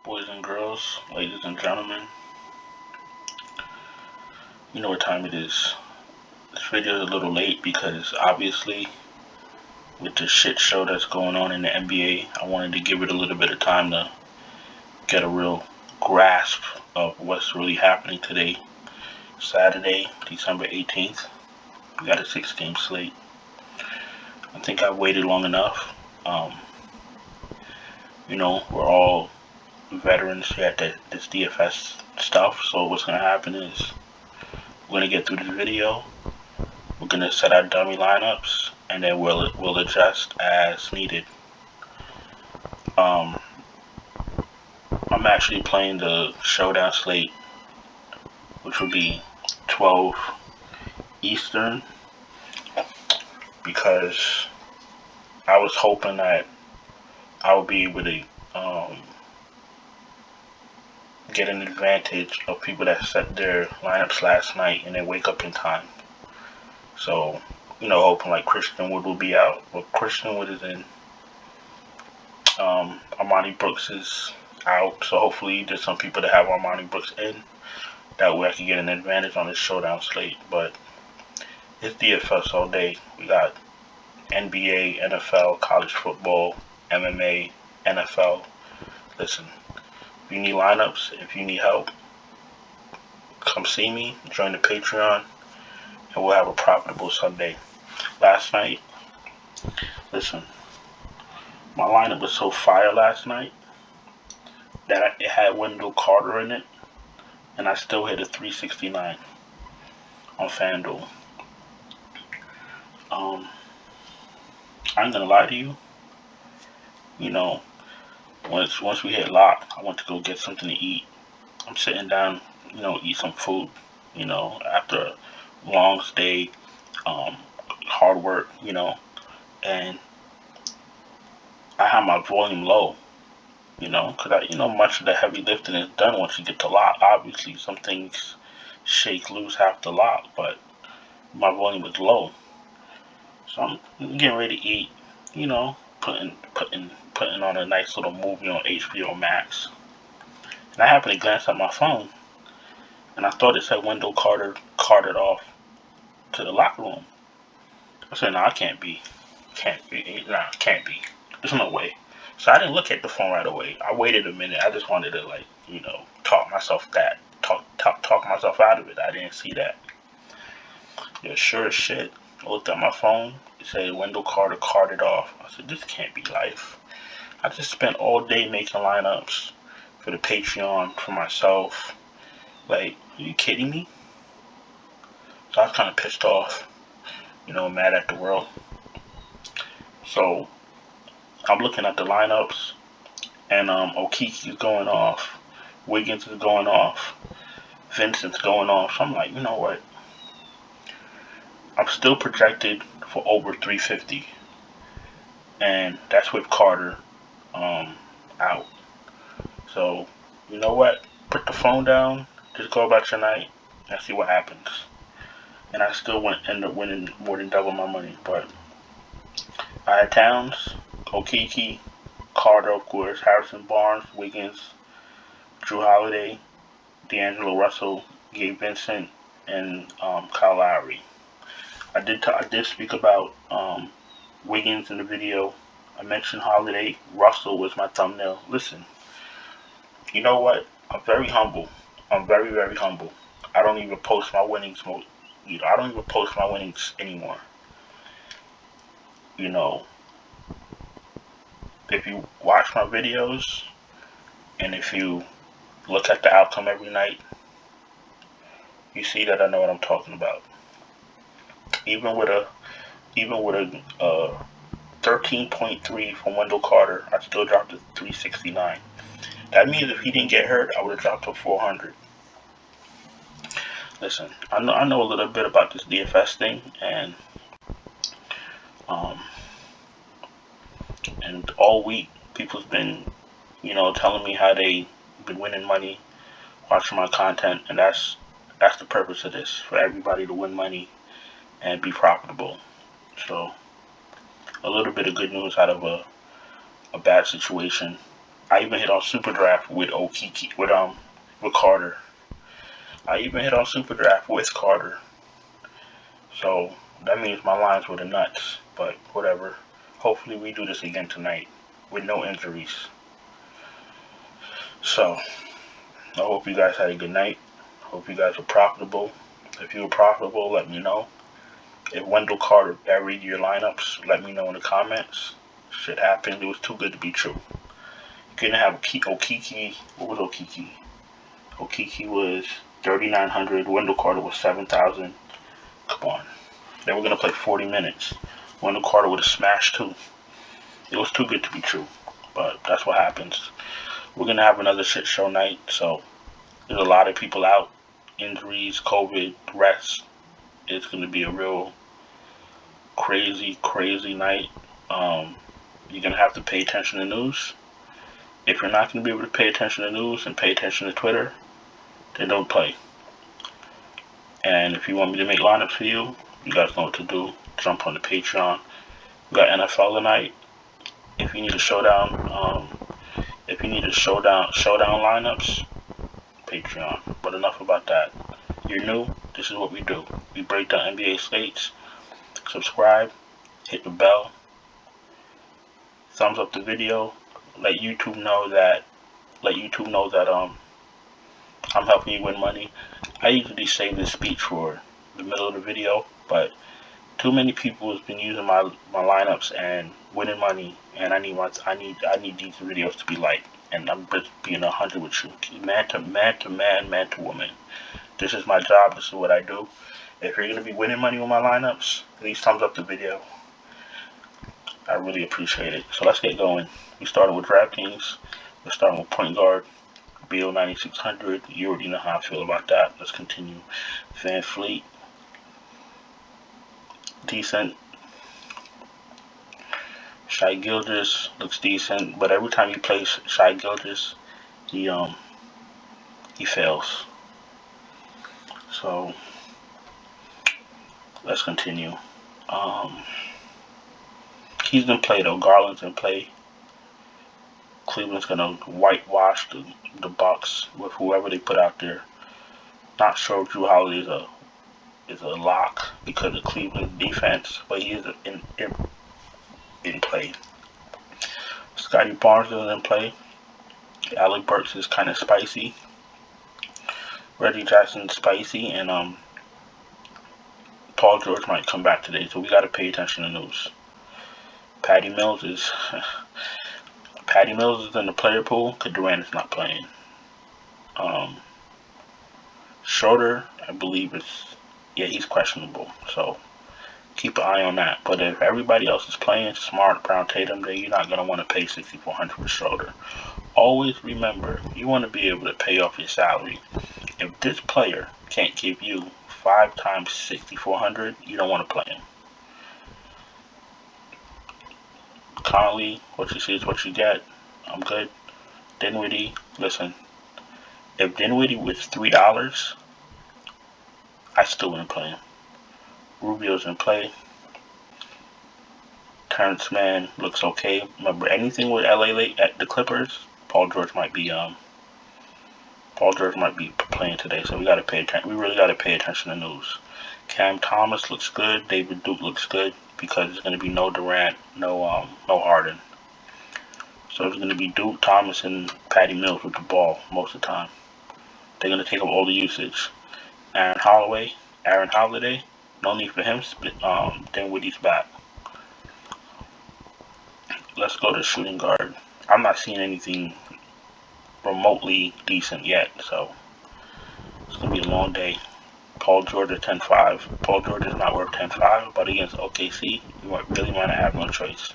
Boys and girls, ladies and gentlemen, you know what time it is. This video is a little late because obviously with the shit show that's going on in the NBA, I wanted to give it a little bit of time to get a real grasp of what's really happening today. Saturday, December 18th, we got a 6-game slate. I think I waited long enough. We're all veterans here at this DFS stuff, so what's going to happen is we're going to get through this video, we're going to set our dummy lineups, and then we'll adjust as needed. I'm actually playing the showdown slate, which will be 12 Eastern, because I was hoping that I would be able to get an advantage of people that set their lineups last night and they wake up in time. So, hoping like Christian Wood will be out, but Christian Wood is in. Armani Brooks is out, so hopefully there's some people that have Armani Brooks in. That way I can get an advantage on this showdown slate. But it's DFS all day. We got NBA, NFL, college football, MMA, NFL. Listen, if you need lineups, if you need help, come see me, join the Patreon, and we'll have a profitable Sunday. Last night, listen, my lineup was so fire last night that it had Wendell Carter in it, and I still hit a 369 on Fanduel. I ain't gonna lie to you. Once we hit lock, I want to go get something to eat. I'm sitting down, eat some food, after a long stay, hard work, and I have my volume low, because much of the heavy lifting is done once you get to lock. Obviously, some things shake loose after lock, but my volume is low. So I'm getting ready to eat, putting on a nice little movie on HBO Max. And I happened to glance at my phone, and I thought it said Wendell Carter carted off to the locker room. I said, no, it can't be. Can't be. There's no way. So I didn't look at the phone right away. I waited a minute. I just wanted to, talk myself out of it. I didn't see that. Yeah, sure as shit. I looked at my phone. It said Wendell Carter carted off. I said, this can't be life. I just spent all day making lineups for the Patreon, for myself. Like, are you kidding me? So I was kind of pissed off, mad at the world. So I'm looking at the lineups, and Okeke is going off, Wiggins is going off, Vincent's going off. So I'm like, you know what? I'm still projected for over 350, and that's with Carter out. So, you know what? Put the phone down, just go about your night, and see what happens. And I still end up winning more than double my money. But I had Towns, Okeke, Carter, of course, Harrison Barnes, Wiggins, Drew Holiday, D'Angelo Russell, Gabe Vincent, and Kyle Lowry. I did speak about Wiggins in the video. I mentioned Holiday. Russell was my thumbnail. Listen, you know what? I'm very humble. I'm very, very humble. I don't even post my winnings. I don't even post my winnings anymore. If you watch my videos and if you look at the outcome every night, you see that I know what I'm talking about. Even with a 13.3 from Wendell Carter, I still dropped to 369. That means if he didn't get hurt, I would have dropped to 400. Listen, I know a little bit about this DFS thing, and all week people's been, telling me how they been winning money, watching my content, and that's the purpose of this, for everybody to win money and be profitable. So a little bit of good news out of a bad situation. I even hit on Superdraft with Okiki with Carter. I even hit on Superdraft with Carter. So that means my lines were the nuts. But whatever. Hopefully we do this again tonight with no injuries. So I hope you guys had a good night. Hope you guys were profitable. If you were profitable, let me know. If Wendell Carter buried your lineups, let me know in the comments. Shit happened. It was too good to be true. You couldn't have Okiki. What was Okiki? Okiki was 3,900. Wendell Carter was 7,000. Come on. They were going to play 40 minutes. Wendell Carter would have smashed too. It was too good to be true. But that's what happens. We're going to have another shit show night. So there's a lot of people out. Injuries, COVID, rest. It's going to be a real crazy night. You're going to have to pay attention to news. If you're not going to be able to pay attention to news and pay attention to Twitter, then don't play. And if you want me to make lineups for you, you guys know what to do. Jump on the Patreon. We got NFL tonight. If you need a showdown, lineups, Patreon. But enough about that. You're new, this is what we do. We break down NBA slates. Subscribe, hit the bell, thumbs up the video, let YouTube know that I'm helping you win money. I usually save this speech for the middle of the video, but too many people have been using my lineups and winning money, and I need these videos to be liked. And I'm just being 100 with you, man to man, man to woman. This is my job. This is what I do. If you're gonna be winning money with my lineups, please thumbs up the video. I really appreciate it. So let's get going. We started with Draftkings. We're starting with point guard, BO 9600. You already know how I feel about that. Let's continue. Van Fleet, decent. Shai Gilgeous looks decent, but every time you play Shai Gilgeous, he fails. So let's continue. He's in play though. Garland's in play. Cleveland's gonna whitewash the Bucks with whoever they put out there. Not sure if Drew Holiday is a lock because of Cleveland's defense, but he is in play. Scotty Barnes is in play. Alec Burks is kind of spicy. Reggie Jackson's spicy, and Paul George might come back today, so we got to pay attention to news. Patty Mills is in the player pool because Durant is not playing. Schroeder, I believe he's questionable, so keep an eye on that. But if everybody else is playing, Smart, Brown, Tatum, then you're not going to want to pay $6,400 for Schroeder. Always remember, you want to be able to pay off your salary. If this player can't give you 5 times $6,400, you don't want to play him. Conley, what you see is what you get. I'm good. Dinwiddie, listen. If Dinwiddie was $3, I still wouldn't play him. Rubio's in play. Terrence Mann looks okay. Remember, anything with LA late at the Clippers, Paul George might be playing today, so we gotta pay attention. We really gotta pay attention to news. Cam Thomas looks good. David Duke looks good because it's gonna be no Durant, no Harden. So it's gonna be Duke, Thomas, and Patty Mills with the ball most of the time. They're gonna take up all the usage. Aaron Holiday, no need for him. Dinwiddie's back. Let's go to shooting guard. I'm not seeing anything remotely decent yet, so it's gonna be a long day. Paul George at 10-5. Paul George is not worth 10-5, but against OKC, you really might have no choice.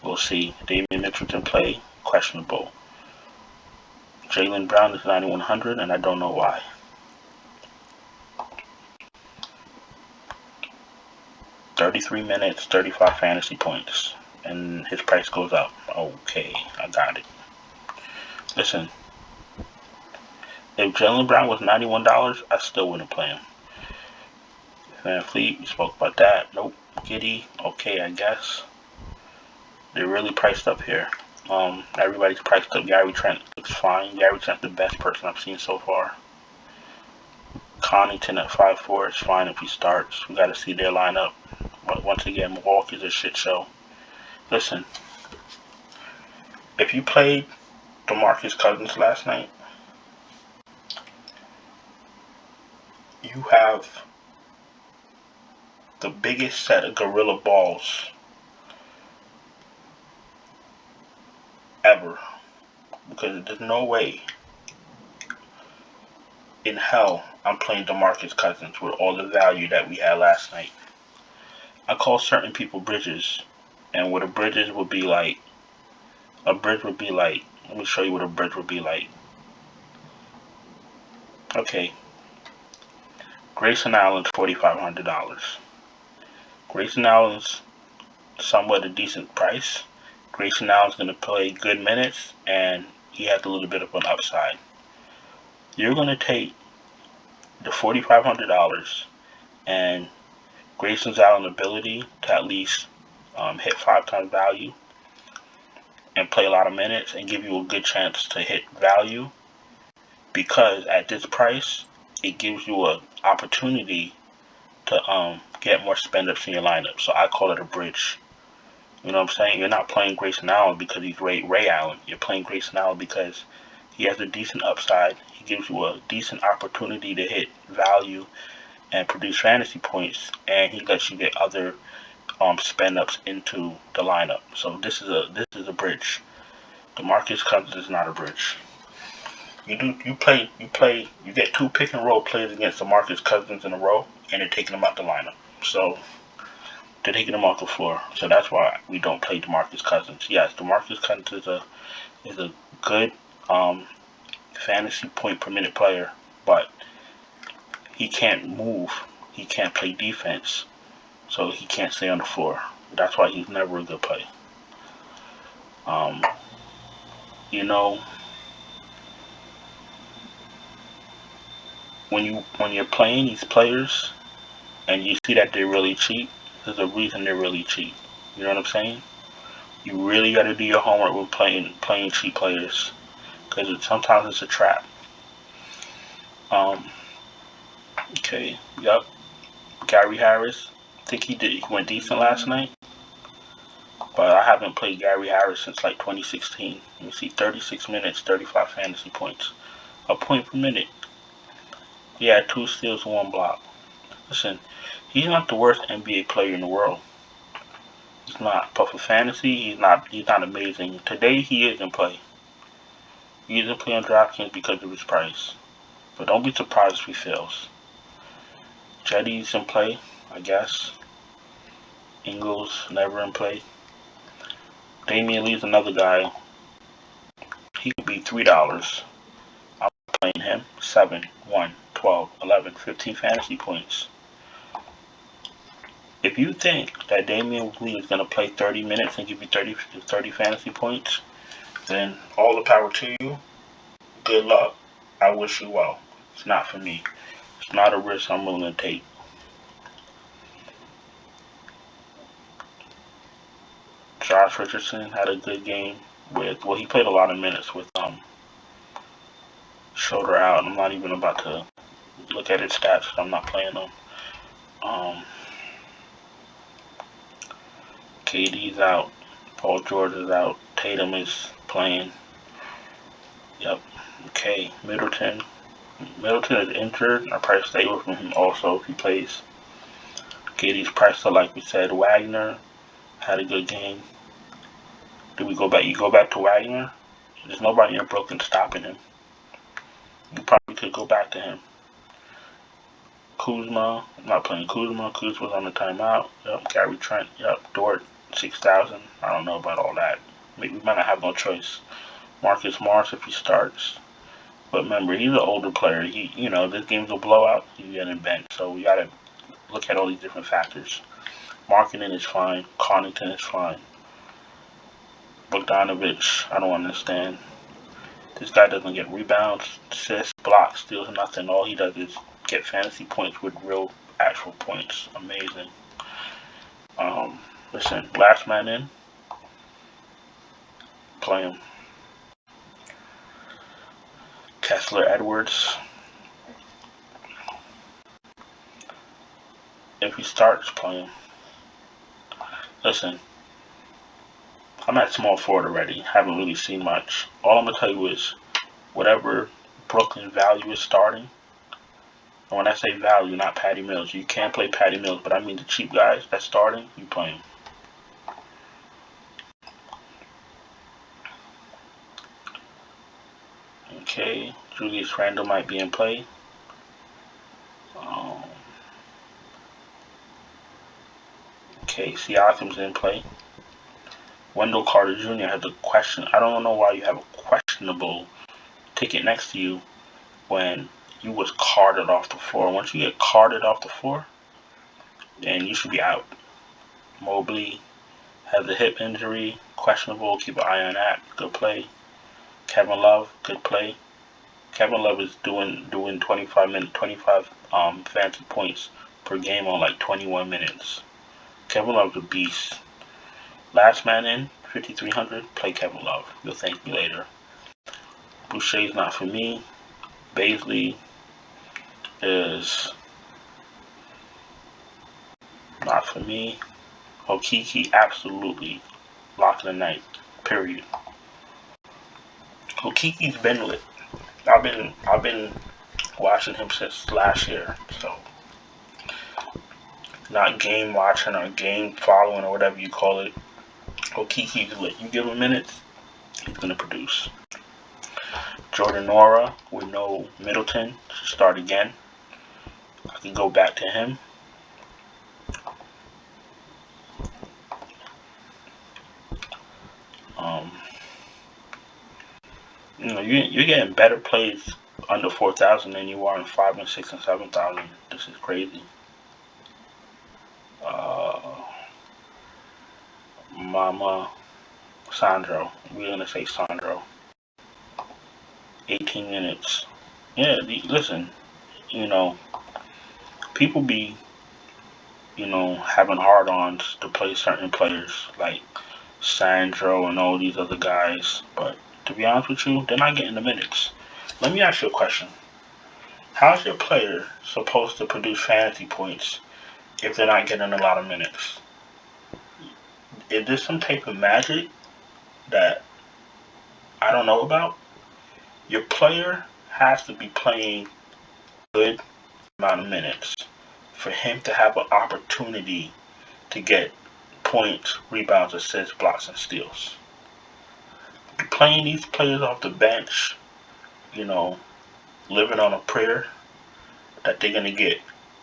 We'll see. Damian Mitchell's in play, questionable. Jaylen Brown is 9,100, and I don't know why. $33 minutes, 35 fantasy points, and his price goes up. Okay, I got it. Listen, if Jaylen Brown was $91, I still wouldn't play him. Van Fleet, we spoke about that. Nope. Giddy, okay, I guess. They're really priced up here. Everybody's priced up. Gary Trent looks fine. Gary Trent's the best person I've seen so far. Connaughton at 5'4" is fine if he starts. We got to see their lineup. But once again, Milwaukee's a shit show. Listen, if you played DeMarcus Cousins last night, you have the biggest set of gorilla balls ever. Because there's no way in hell I'm playing DeMarcus Cousins with all the value that we had last night. I call certain people bridges, and what a bridge would be like, let me show you what a bridge would be like. Okay, Grayson Allen's $4,500. Grayson Allen's somewhat a decent price. Grayson Allen's going to play good minutes, and he has a little bit of an upside. You're going to take the $4,500 and Grayson Allen's ability to at least hit 5 times value and play a lot of minutes and give you a good chance to hit value, because at this price it gives you an opportunity to get more spend ups in your lineup. So I call it a bridge. You know what I'm saying? You're not playing Grayson Allen because he's Ray Allen. You're playing Grayson Allen because he has a decent upside. He gives you a decent opportunity to hit value and produce fantasy points, and he lets you get other spend ups into the lineup. So this is a bridge. DeMarcus Cousins is not a bridge. You get 2 pick and roll players against DeMarcus Cousins in a row, and they're taking him out the lineup. So they're taking him off the floor. So that's why we don't play DeMarcus Cousins. Yes, DeMarcus Cousins is a good fantasy point per minute player, but he can't move. He can't play defense, so he can't stay on the floor. That's why he's never a good play. When you're playing these players and you see that they're really cheap, there's a reason they're really cheap. You know what I'm saying? You really got to do your homework with playing cheap players, because sometimes it's a trap. Okay, yep. Gary Harris, I think he went decent last night, but I haven't played Gary Harris since like 2016. You see, 36 minutes, 35 fantasy points, a point per minute. He had 2 steals and 1 block. Listen, he's not the worst NBA player in the world. He's not. But for fantasy, he's not amazing. Today he is in play. He is in play on Draftkings because of his price. But don't be surprised if he fails. Jetty's in play, I guess. Ingles never in play. Damian Lee's another guy. He could be $3. I'm playing him. 7, 1, 12, 11, 15 fantasy points. If you think that Damian Lee is going to play 30 minutes and give you 30 fantasy points, then all the power to you. Good luck. I wish you well. It's not for me. It's not a risk I'm willing to take. Josh Richardson had a good game he played a lot of minutes with shoulder out. I'm not even about to look at his stats because I'm not playing them. KD's out. Paul George is out. Tatum is playing. Yep. Okay. Middleton is injured. I probably stay away from him also if he plays. KD's priced up like we said. Wagner had a good game. Do we go back? You go back to Wagner? There's nobody in Brooklyn stopping him. You probably could go back to him. Kuzma, I'm not playing Kuzma. Kuzma's on the timeout. Yep. Gary Trent. Yep. Dort, 6,000. I don't know about all that. We might not have no choice. Marcus Morris if he starts. But remember, he's an older player. This game's a blowout. He's getting benched. So we gotta look at all these different factors. Marketing is fine. Connaughton is fine. Bogdanovich, I don't understand. This guy doesn't get rebounds, assists, blocks, steals, nothing. All he does is get fantasy points with real, actual points. Amazing. Listen, last man in. play him. Kessler Edwards. If he starts, play him. Listen, I'm at small forward already. Haven't really seen much. All I'm going to tell you is whatever Brooklyn value is starting, and when I say value, not Patty Mills. You can't play Patty Mills, but I mean the cheap guys that's starting, you play them. Okay, Julius Randle might be in play. Okay, Siakam's in play. Wendell Carter Jr. has a question. I don't know why you have a questionable ticket next to you when you was carded off the floor. Once you get carded off the floor, then you should be out. Mobley has a hip injury, questionable. Keep an eye on that. Good play. Kevin Love, good play. Kevin Love is doing 25 fantasy points per game on like 21 minutes. Kevin Love's a beast. Last man in, 5,300. Play Kevin Love. You'll thank me later. Boucher's not for me. Baisley is not for me. Okiki, absolutely. Lock of the night. Period. Okiki's been lit. I've been watching him since last year, so not game watching or game following or whatever you call it. Okiki's lit. You give him minutes, he's gonna produce. Jordan Nora with no Middleton should start again. I can go back to him. You know, you're getting better plays under 4,000 than you are in 5 and 6 and 7,000. This is crazy. Mama Sandro. We're gonna say Sandro. 18 minutes. Yeah, listen. You know, people be, having hard-ons to play certain players like Sandro and all these other guys, but to be honest with you, they're not getting the minutes. Let me ask you a question. How's your player supposed to produce fantasy points if they're not getting a lot of minutes? Is there some type of magic that I don't know about? Your player has to be playing a good amount of minutes for him to have an opportunity to get points, rebounds, assists, blocks, and steals. Playing these players off the bench, living on a prayer that they're going to get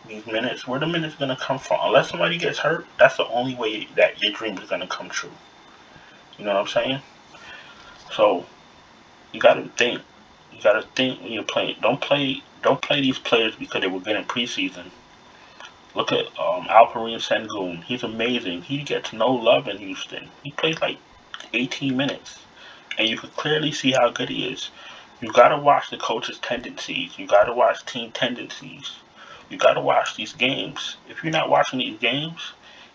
these minutes, where the minutes going to come from? Unless somebody gets hurt, that's the only way that your dream is going to come true. You know what I'm saying? So, you got to think. You got to think when you're playing. Don't play these players because they were good in preseason. Look at Alperen Sengun. He's amazing. He gets no love in Houston. He plays like 18 minutes. And you can clearly see how good he is. You got to watch the coach's tendencies. You got to watch team tendencies. You got to watch these games. If you're not watching these games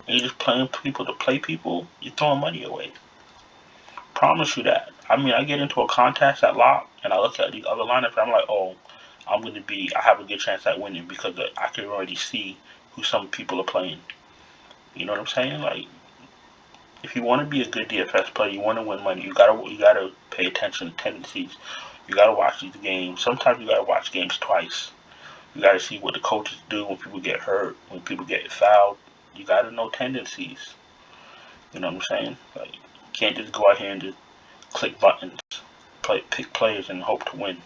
and you're just playing people to play people, you're throwing money away. Promise you that. I mean, I get into a contest at lock and I look at these other lineups and I'm like, oh, I have a good chance at winning because I can already see who some people are playing. You know what I'm saying? Like, if you want to be a good DFS player, you want to win money, you gotta pay attention to tendencies. You gotta watch these games. Sometimes you gotta watch games twice. You gotta see what the coaches do when people get hurt, when people get fouled. You gotta know tendencies. You know what I'm saying? Like, you can't just go out here and just click buttons, pick players and hope to win.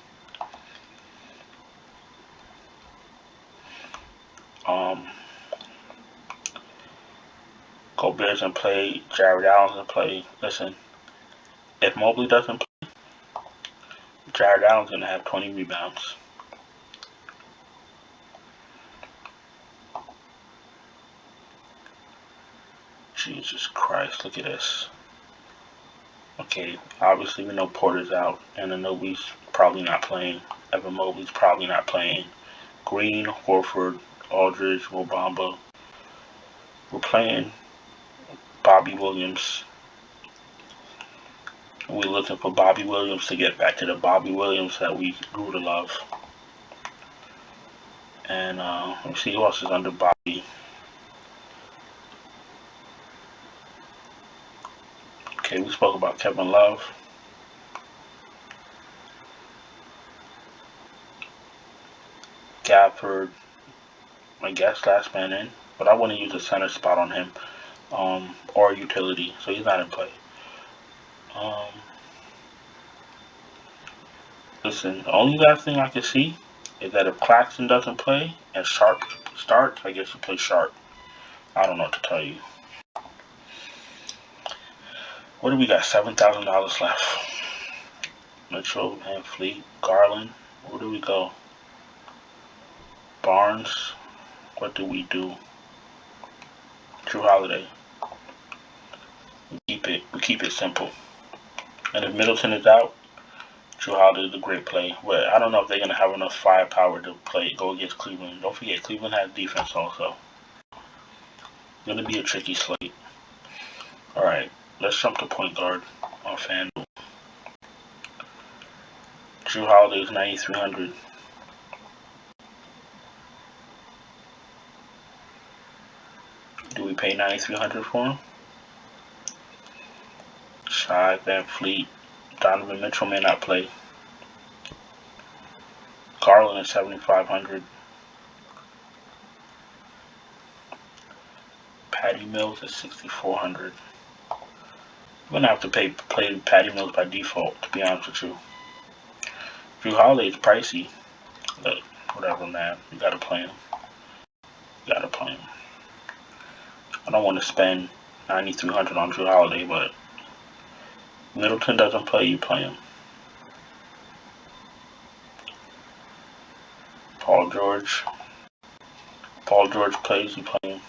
Gobert doesn't play, Jared Allen doesn't play. Listen, if Mobley doesn't play, Jared Allen's going to have 20 rebounds. Jesus Christ, look at this. Okay, obviously we know Porter's out, and Anunoby's probably not playing. Evan Mobley's probably not playing. Green, Horford, Aldridge, Wobamba. We're playing Bobby Williams. We're looking for Bobby Williams to get back to the Bobby Williams that we grew to love. And let's see who else is under Bobby. Okay, we spoke about Kevin Love. Gafford, I guess last man in, but I wouldn't use a center spot on him, or utility, so he's not in play. Listen, the only last thing I can see is that if Claxton doesn't play and Sharp starts, I guess you play Sharp. I don't know what to tell you. What do we got? $7,000 left. Mitchell, Van Fleet, Garland. Where do we go? Barnes. What do we do? Drew Holiday. We keep it simple. And if Middleton is out, Drew Holiday is a great play. But I don't know if they're gonna have enough firepower to go against Cleveland. Don't forget, Cleveland has defense also. It's gonna be a tricky slate. Alright, let's jump to point guard on Fanduel. Drew Holiday is 9,300. Do we pay 9,300 for him? Shy, Van Fleet, Donovan Mitchell may not play. Garland is 7,500. Patty Mills is 6,400. I'm gonna have to play Patty Mills by default, to be honest with you. Drew Holiday is pricey, but whatever, man. You gotta play him. I don't want to spend 9,300 on Drew Holiday, but Middleton doesn't play, you play him. Paul George plays, you play him.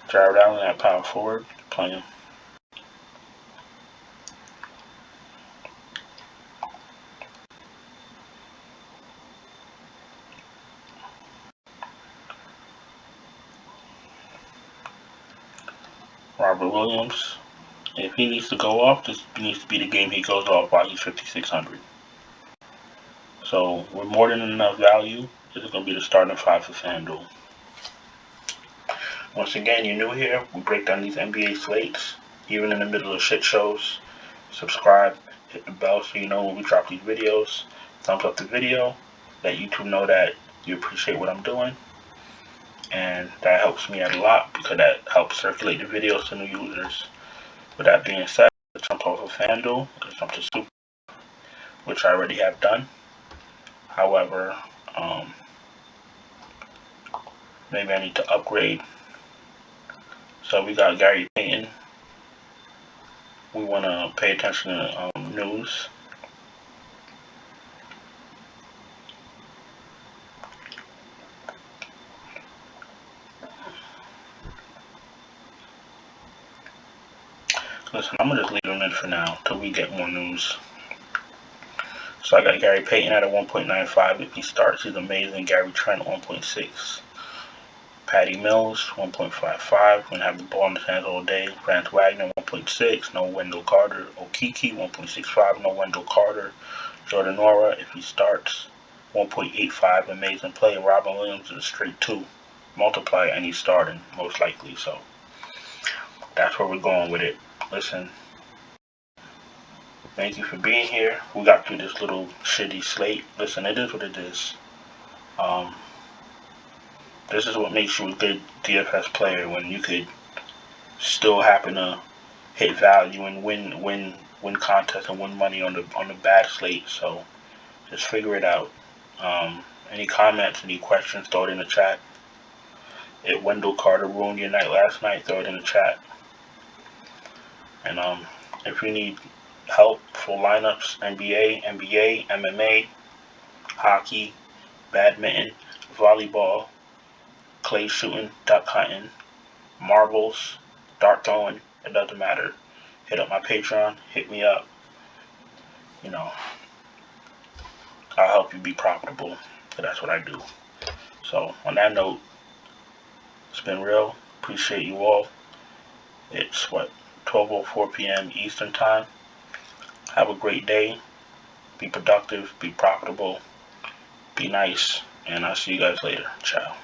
Jared Allen at power forward, you play him. Robert Williams, if he needs to go off, this needs to be the game he goes off while he's 5,600. So with more than enough value, this is going to be the starting 5 for FanDuel. Once again, you're new here, we break down these NBA slates, even in the middle of shit shows. Subscribe, hit the bell so you know when we drop these videos. Thumbs up the video, let YouTube know that you appreciate what I'm doing. And that helps me out a lot because that helps circulate the videos to new users. With that being said, let's jump off of FanDuel, let's jump to Super, which I already have done. However, maybe I need to upgrade. So we got Gary Payton. We want to pay attention to news. Listen, I'm gonna just leave him in for now till we get more news. So I got Gary Payton at a 1.95. If he starts, he's amazing. Gary Trent 1.6. Patty Mills 1.55. We're gonna have the ball in his hands all day. Franz Wagner 1.6. No Wendell Carter. Okiki 1.65. No Wendell Carter. Jordan Nora, if he starts, 1.85. Amazing play. Robin Williams is a straight 2. Multiply, and he's starting most likely. So that's where we're going with it. Listen, thank you for being here. We got through this little shitty slate. Listen, it is what it is. This is what makes you a good DFS player, when you could still happen to hit value and win contests and win money on the bad slate. So just figure it out. Any comments, any questions, throw it in the chat. If Wendell Carter ruined your night last night, throw it in the chat. And if you need help for lineups, NBA, MMA, hockey, badminton, volleyball, clay shooting, duck hunting, marbles, dart throwing, it doesn't matter. Hit up my Patreon, hit me up. You know, I'll help you be profitable, because that's what I do. So on that note, it's been real. Appreciate you all. It's what, 12:04 p.m. Eastern Time. Have a great day. Be productive. Be profitable. Be nice. And I'll see you guys later. Ciao.